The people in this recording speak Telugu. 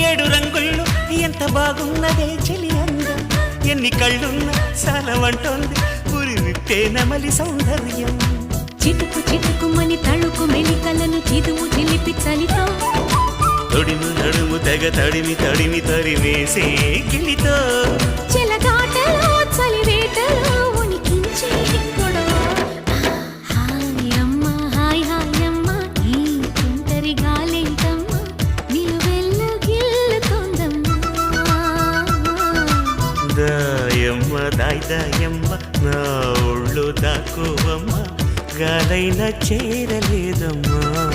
ఏడు రంగుల్లో ఎంత బాగున్నదే చెలి అందం ఎన్ని కళ్ళున్న సాలవంటోంది పురి విప్పే నమలి సౌందర్యం చిటుకు చిటుకుమని తళుకు మెలికలను చిదువు చిలిపి చలితో తొడిము నడుము తెగ తడిమి తడిమి తరిమేసే గిలితో చెలగాటలో చలివేటలో ఉనికించే గొడవ హాయమ్మ హాయ్ హాయమ్మ ఈ తుంటరి గాలేంటమ్మ నిలువెల్ల గిల్లుతోందమ్మా దాయమ్మ దాయ్ దాయమ్మ నా ఒళ్ళు దాకోవమ్మ గాలైనా చేరలేదమ్మా